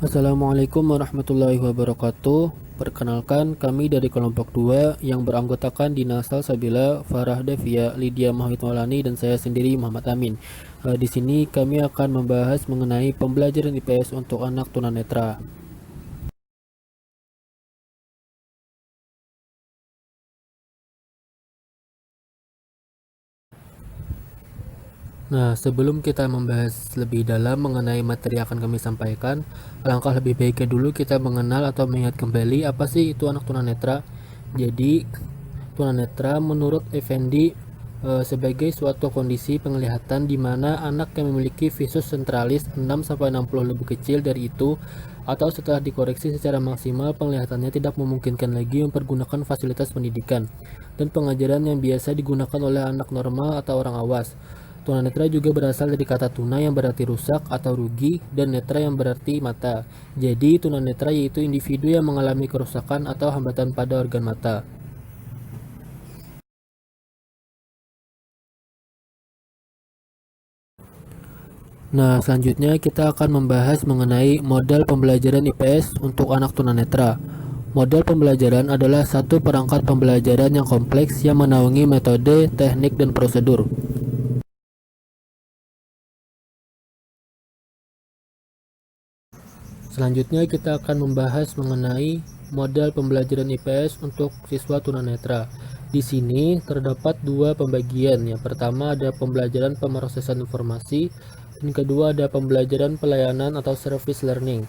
Assalamualaikum warahmatullahi wabarakatuh. Perkenalkan, kami dari kelompok 2 yang beranggotakan Dina Salsabila, Farah Devia, Lydia Mahwitwalani, dan saya sendiri Muhammad Amin. Di sini kami akan membahas mengenai pembelajaran IPS untuk anak tunanetra. Nah, sebelum kita membahas lebih dalam mengenai materi yang akan kami sampaikan, alangkah lebih baiknya dulu kita mengenal atau mengingat kembali apa sih itu anak tunanetra. Jadi, tunanetra menurut Effendi sebagai suatu kondisi penglihatan di mana anak yang memiliki visus sentralis 6-60 lebih kecil dari itu, atau setelah dikoreksi secara maksimal penglihatannya tidak memungkinkan lagi mempergunakan fasilitas pendidikan dan pengajaran yang biasa digunakan oleh anak normal atau orang awas. Tunanetra juga berasal dari kata tuna yang berarti rusak atau rugi dan netra yang berarti mata. Jadi tunanetra yaitu individu yang mengalami kerusakan atau hambatan pada organ mata. Nah, selanjutnya kita akan membahas mengenai model pembelajaran IPS untuk anak tunanetra. Model pembelajaran adalah satu perangkat pembelajaran yang kompleks yang menaungi metode, teknik, dan prosedur. Selanjutnya kita akan membahas mengenai model pembelajaran IPS untuk siswa tunanetra. Di sini terdapat dua pembagian. Yang pertama ada pembelajaran pemrosesan informasi, dan kedua ada pembelajaran pelayanan atau service learning.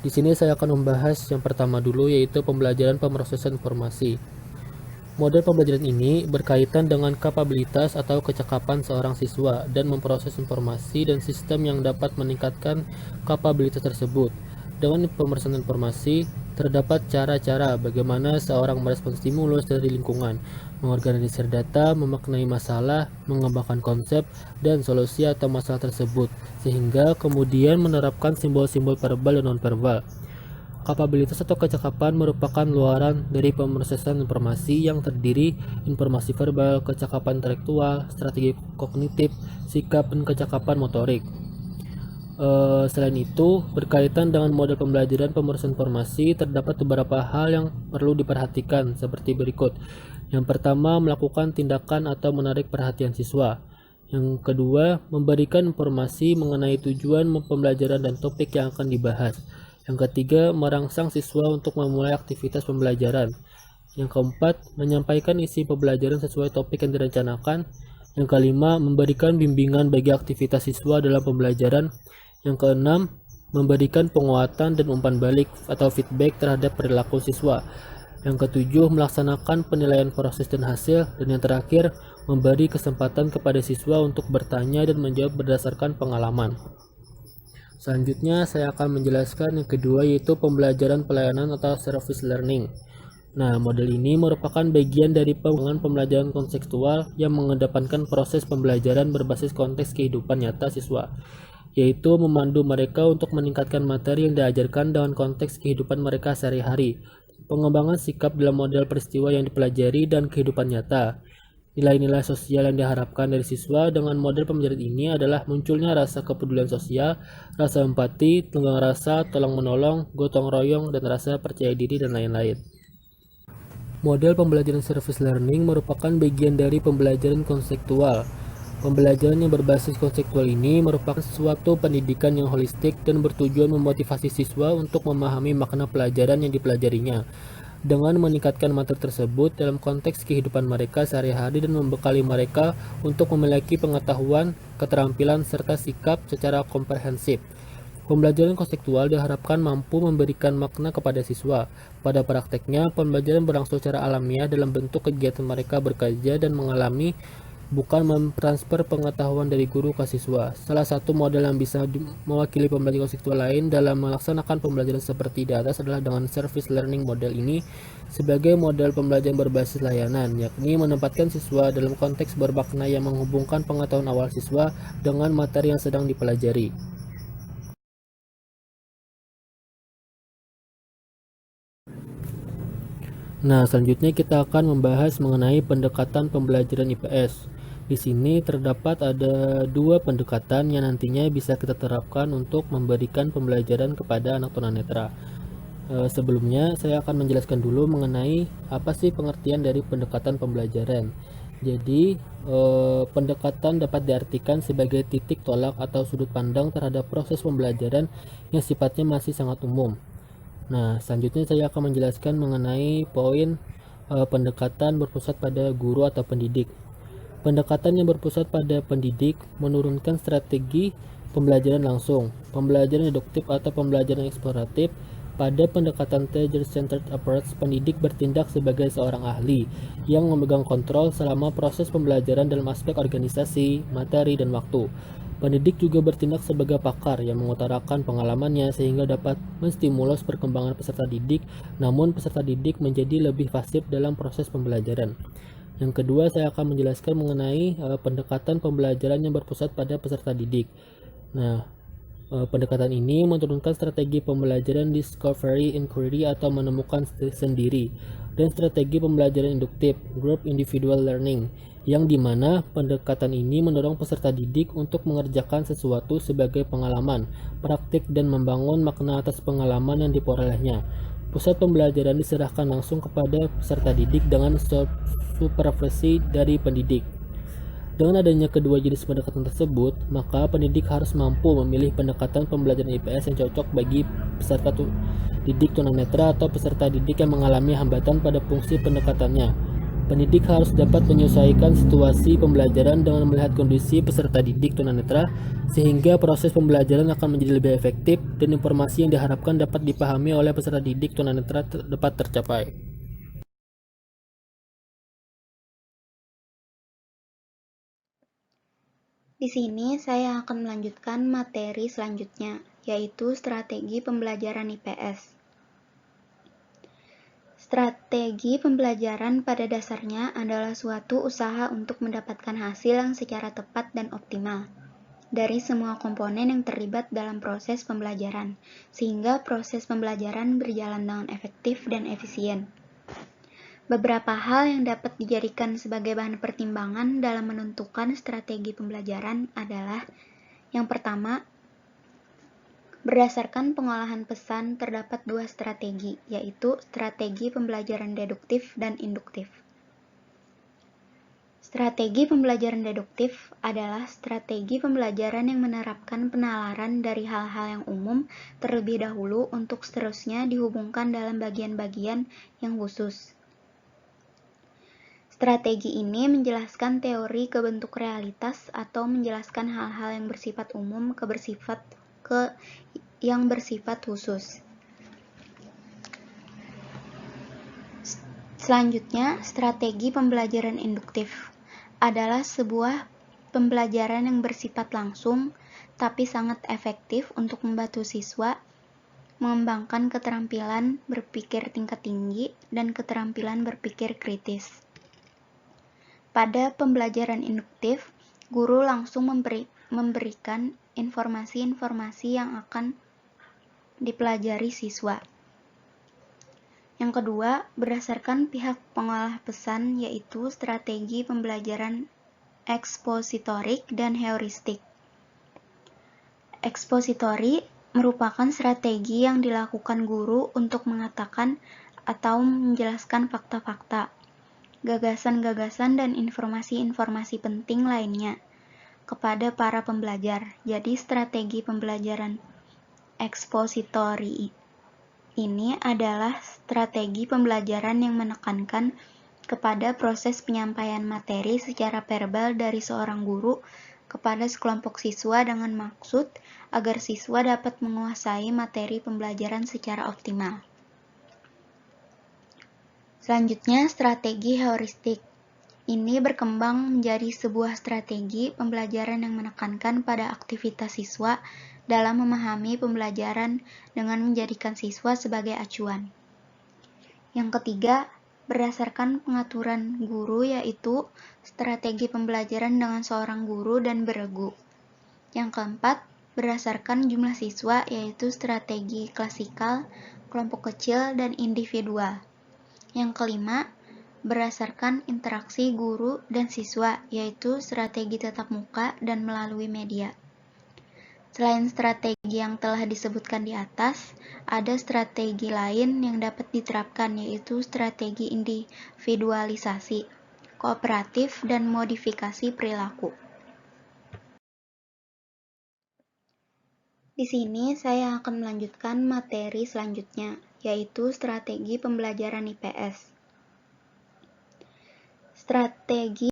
Di sini saya akan membahas yang pertama dulu, yaitu pembelajaran pemrosesan informasi. Model pembelajaran ini berkaitan dengan kapabilitas atau kecakapan seorang siswa dan memproses informasi dan sistem yang dapat meningkatkan kapabilitas tersebut. Dengan pemrosesan informasi, terdapat cara-cara bagaimana seorang merespons stimulus dari lingkungan, mengorganisir data, memaknai masalah, mengembangkan konsep dan solusi atau masalah tersebut, sehingga kemudian menerapkan simbol-simbol verbal dan non-verbal. Kapabilitas atau kecakapan merupakan luaran dari pemrosesan informasi yang terdiri informasi verbal, kecakapan intelektual, strategi kognitif, sikap, dan kecakapan motorik. Selain itu, berkaitan dengan model pembelajaran pemrosesan informasi, terdapat beberapa hal yang perlu diperhatikan seperti berikut. Yang pertama, melakukan tindakan atau menarik perhatian siswa. Yang kedua, memberikan informasi mengenai tujuan pembelajaran dan topik yang akan dibahas. Yang ketiga, merangsang siswa untuk memulai aktivitas pembelajaran. Yang keempat, menyampaikan isi pembelajaran sesuai topik yang direncanakan. Yang kelima, memberikan bimbingan bagi aktivitas siswa dalam pembelajaran. Yang keenam, memberikan penguatan dan umpan balik atau feedback terhadap perilaku siswa. Yang ketujuh, melaksanakan penilaian proses dan hasil. Dan yang terakhir, memberi kesempatan kepada siswa untuk bertanya dan menjawab berdasarkan pengalaman. Selanjutnya, saya akan menjelaskan yang kedua, yaitu pembelajaran pelayanan atau service learning. Nah, model ini merupakan bagian dari pengembangan pembelajaran konseptual yang mengedepankan proses pembelajaran berbasis konteks kehidupan nyata siswa, yaitu memandu mereka untuk meningkatkan materi yang diajarkan dengan konteks kehidupan mereka sehari-hari, pengembangan sikap dalam model peristiwa yang dipelajari, dan kehidupan nyata. Nilai-nilai sosial yang diharapkan dari siswa dengan model pembelajaran ini adalah munculnya rasa kepedulian sosial, rasa empati, tenggang rasa, tolong-menolong, gotong royong, dan rasa percaya diri, dan lain-lain. Model pembelajaran service learning merupakan bagian dari pembelajaran konseptual. Pembelajaran yang berbasis konseptual ini merupakan suatu pendidikan yang holistik dan bertujuan memotivasi siswa untuk memahami makna pelajaran yang dipelajarinya, dengan meningkatkan materi tersebut dalam konteks kehidupan mereka sehari-hari dan membekali mereka untuk memiliki pengetahuan, keterampilan, serta sikap secara komprehensif. Pembelajaran konseptual diharapkan mampu memberikan makna kepada siswa. Pada prakteknya, pembelajaran berlangsung secara alamiah dalam bentuk kegiatan mereka bekerja dan mengalami, bukan mentransfer pengetahuan dari guru ke siswa. Salah satu model yang bisa mewakili pembelajaran konseptual lain dalam melaksanakan pembelajaran seperti di atas adalah dengan service learning. Model ini sebagai model pembelajaran berbasis layanan, yakni menempatkan siswa dalam konteks bermakna yang menghubungkan pengetahuan awal siswa dengan materi yang sedang dipelajari. Nah, selanjutnya kita akan membahas mengenai pendekatan pembelajaran IPS. Di sini terdapat ada dua pendekatan yang nantinya bisa kita terapkan untuk memberikan pembelajaran kepada anak tunanetra. Sebelumnya saya akan menjelaskan dulu mengenai apa sih pengertian dari pendekatan pembelajaran. Jadi, pendekatan dapat diartikan sebagai titik tolak atau sudut pandang terhadap proses pembelajaran yang sifatnya masih sangat umum. Nah, selanjutnya saya akan menjelaskan mengenai poin pendekatan berpusat pada guru atau pendidik. Pendekatan yang berpusat pada pendidik menurunkan strategi pembelajaran langsung, pembelajaran deduktif atau pembelajaran eksploratif. Pada pendekatan teacher-centered approach, pendidik bertindak sebagai seorang ahli yang memegang kontrol selama proses pembelajaran dalam aspek organisasi, materi, dan waktu. Pendidik juga bertindak sebagai pakar yang mengutarakan pengalamannya sehingga dapat menstimulus perkembangan peserta didik, namun peserta didik menjadi lebih fasih dalam proses pembelajaran. Yang kedua, saya akan menjelaskan mengenai pendekatan pembelajaran yang berpusat pada peserta didik. Nah, pendekatan ini menurunkan strategi pembelajaran discovery inquiry atau menemukan sendiri, dan strategi pembelajaran induktif group individual learning, yang dimana pendekatan ini mendorong peserta didik untuk mengerjakan sesuatu sebagai pengalaman, praktik, dan membangun makna atas pengalaman yang diperolehnya. Pusat pembelajaran diserahkan langsung kepada peserta didik dengan supervisi dari pendidik. Dengan adanya kedua jenis pendekatan tersebut, maka pendidik harus mampu memilih pendekatan pembelajaran IPS yang cocok bagi peserta didik tunanetra atau peserta didik yang mengalami hambatan pada fungsi pendekatannya. Pendidik harus dapat menyesuaikan situasi pembelajaran dengan melihat kondisi peserta didik tunanetra, sehingga proses pembelajaran akan menjadi lebih efektif dan informasi yang diharapkan dapat dipahami oleh peserta didik tunanetra dapat tercapai. Di sini saya akan melanjutkan materi selanjutnya, yaitu strategi pembelajaran IPS. Strategi pembelajaran pada dasarnya adalah suatu usaha untuk mendapatkan hasil yang secara tepat dan optimal dari semua komponen yang terlibat dalam proses pembelajaran, sehingga proses pembelajaran berjalan dengan efektif dan efisien. Beberapa hal yang dapat dijadikan sebagai bahan pertimbangan dalam menentukan strategi pembelajaran adalah: yang pertama, berdasarkan pengolahan pesan terdapat dua strategi, yaitu strategi pembelajaran deduktif dan induktif. Strategi pembelajaran deduktif adalah strategi pembelajaran yang menerapkan penalaran dari hal-hal yang umum terlebih dahulu untuk seterusnya dihubungkan dalam bagian-bagian yang khusus. Strategi ini menjelaskan teori ke bentuk realitas atau menjelaskan hal-hal yang bersifat umum yang bersifat khusus. Selanjutnya, strategi pembelajaran induktif adalah sebuah pembelajaran yang bersifat langsung tapi sangat efektif untuk membantu siswa mengembangkan keterampilan berpikir tingkat tinggi dan keterampilan berpikir kritis. Pada pembelajaran induktif, guru langsung memberikan informasi-informasi yang akan dipelajari siswa. Yang kedua, berdasarkan pihak pengolah pesan, yaitu strategi pembelajaran ekspositorik dan heuristik. Ekspositori merupakan strategi yang dilakukan guru untuk mengatakan atau menjelaskan fakta-fakta, gagasan-gagasan, dan informasi-informasi penting lainnya kepada para pembelajar. Jadi, strategi pembelajaran ekspositori ini adalah strategi pembelajaran yang menekankan kepada proses penyampaian materi secara verbal dari seorang guru kepada sekelompok siswa dengan maksud agar siswa dapat menguasai materi pembelajaran secara optimal. Selanjutnya, strategi heuristik. Ini berkembang menjadi sebuah strategi pembelajaran yang menekankan pada aktivitas siswa dalam memahami pembelajaran dengan menjadikan siswa sebagai acuan. Yang ketiga, berdasarkan pengaturan guru, yaitu strategi pembelajaran dengan seorang guru dan beregu. Yang keempat, berdasarkan jumlah siswa, yaitu strategi klasikal, kelompok kecil, dan individual. Yang kelima, berdasarkan interaksi guru dan siswa, yaitu strategi tatap muka dan melalui media. Selain strategi yang telah disebutkan di atas, ada strategi lain yang dapat diterapkan, yaitu strategi individualisasi, kooperatif, dan modifikasi perilaku. Di sini saya akan melanjutkan materi selanjutnya, yaitu strategi pembelajaran IPS. Strategi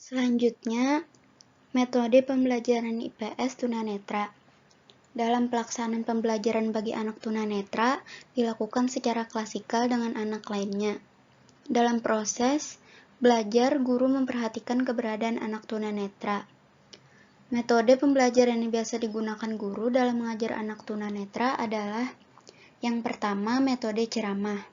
selanjutnya, metode pembelajaran IPS tunanetra. Dalam pelaksanaan pembelajaran bagi anak tunanetra dilakukan secara klasikal dengan anak lainnya. Dalam proses belajar, guru memperhatikan keberadaan anak tunanetra. Metode pembelajaran yang biasa digunakan guru dalam mengajar anak tunanetra adalah yang pertama, metode ceramah.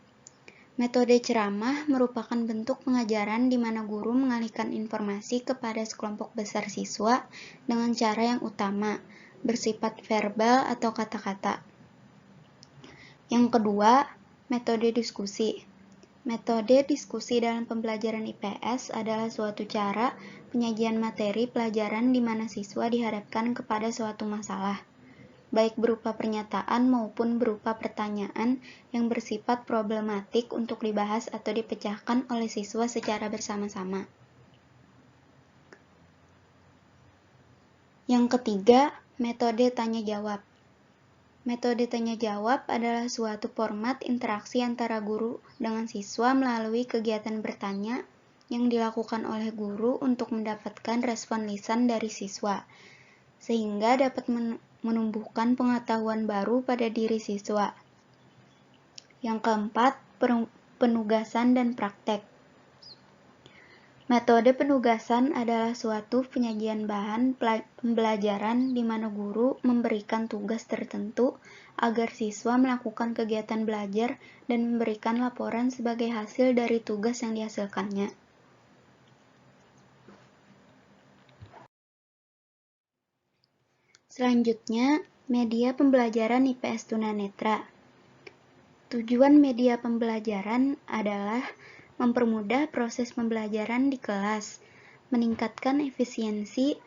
Metode ceramah merupakan bentuk pengajaran di mana guru mengalihkan informasi kepada sekelompok besar siswa dengan cara yang utama, bersifat verbal atau kata-kata. Yang kedua, metode diskusi. Metode diskusi dalam pembelajaran IPS adalah suatu cara penyajian materi pelajaran di mana siswa dihadapkan kepada suatu masalah, baik berupa pernyataan maupun berupa pertanyaan yang bersifat problematik untuk dibahas atau dipecahkan oleh siswa secara bersama-sama. Yang ketiga, metode tanya-jawab. Metode tanya-jawab adalah suatu format interaksi antara guru dengan siswa melalui kegiatan bertanya yang dilakukan oleh guru untuk mendapatkan respon lisan dari siswa. sehingga dapat menumbuhkan pengetahuan baru pada diri siswa. Yang keempat, penugasan dan praktek. Metode penugasan adalah suatu penyajian bahan pembelajaran di mana guru memberikan tugas tertentu agar siswa melakukan kegiatan belajar dan memberikan laporan sebagai hasil dari tugas yang dihasilkannya. Selanjutnya, media pembelajaran IPS tunanetra. Tujuan media pembelajaran adalah mempermudah proses pembelajaran di kelas, meningkatkan efisiensi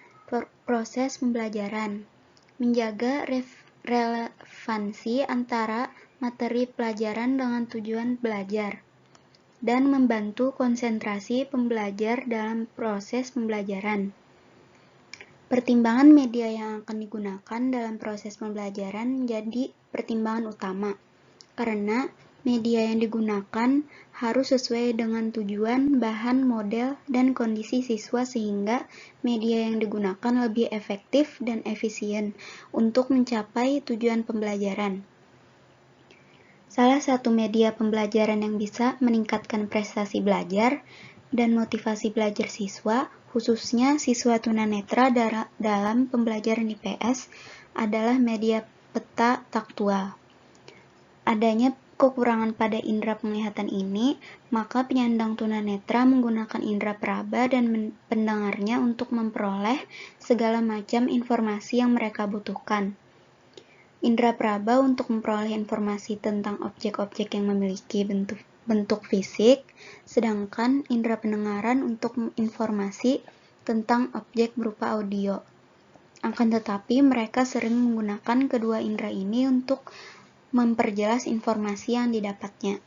proses pembelajaran, menjaga relevansi antara materi pelajaran dengan tujuan belajar, dan membantu konsentrasi pembelajar dalam proses pembelajaran. Pertimbangan media yang akan digunakan dalam proses pembelajaran menjadi pertimbangan utama, karena media yang digunakan harus sesuai dengan tujuan, bahan, model, dan kondisi siswa sehingga media yang digunakan lebih efektif dan efisien untuk mencapai tujuan pembelajaran. Salah satu media pembelajaran yang bisa meningkatkan prestasi belajar dan motivasi belajar siswa, khususnya siswa tunanetra dalam pembelajaran IPS, adalah media peta taktual. Adanya kekurangan pada indera penglihatan ini, maka penyandang tunanetra menggunakan indera peraba dan pendengarnya untuk memperoleh segala macam informasi yang mereka butuhkan. Indera peraba untuk memperoleh informasi tentang objek-objek yang memiliki bentuk fisik, sedangkan indera pendengaran untuk informasi tentang objek berupa audio. Akan tetapi, mereka sering menggunakan kedua indera ini untuk memperjelas informasi yang didapatnya.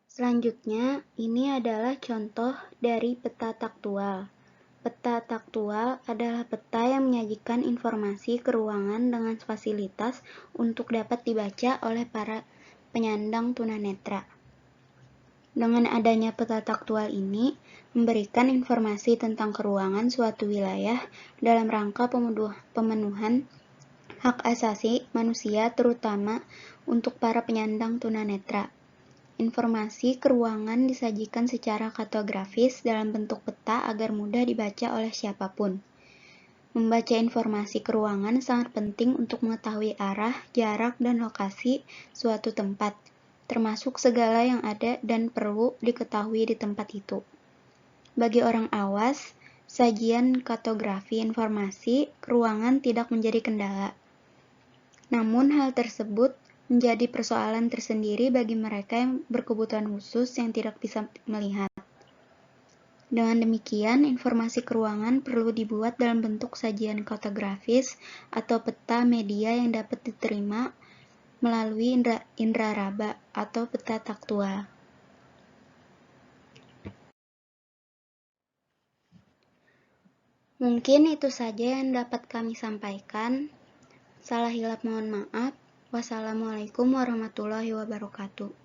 Selanjutnya, ini adalah contoh dari peta taktual. Peta taktual adalah peta yang menyajikan informasi ke ruangan dengan fasilitas untuk dapat dibaca oleh para penyandang tunanetra. Dengan adanya peta taktual ini, memberikan informasi tentang keruangan suatu wilayah dalam rangka pemenuhan hak asasi manusia terutama untuk para penyandang tunanetra. Informasi keruangan disajikan secara kartografis dalam bentuk peta agar mudah dibaca oleh siapapun. Membaca informasi keruangan sangat penting untuk mengetahui arah, jarak, dan lokasi suatu tempat, termasuk segala yang ada dan perlu diketahui di tempat itu. Bagi orang awas, sajian kartografi informasi keruangan tidak menjadi kendala. Namun hal tersebut menjadi persoalan tersendiri bagi mereka yang berkebutuhan khusus yang tidak bisa melihat. Dengan demikian, informasi keruangan perlu dibuat dalam bentuk sajian kartografis atau peta media yang dapat diterima melalui indera raba atau peta taktual. Mungkin itu saja yang dapat kami sampaikan. Salah hilap mohon maaf. Wassalamualaikum warahmatullahi wabarakatuh.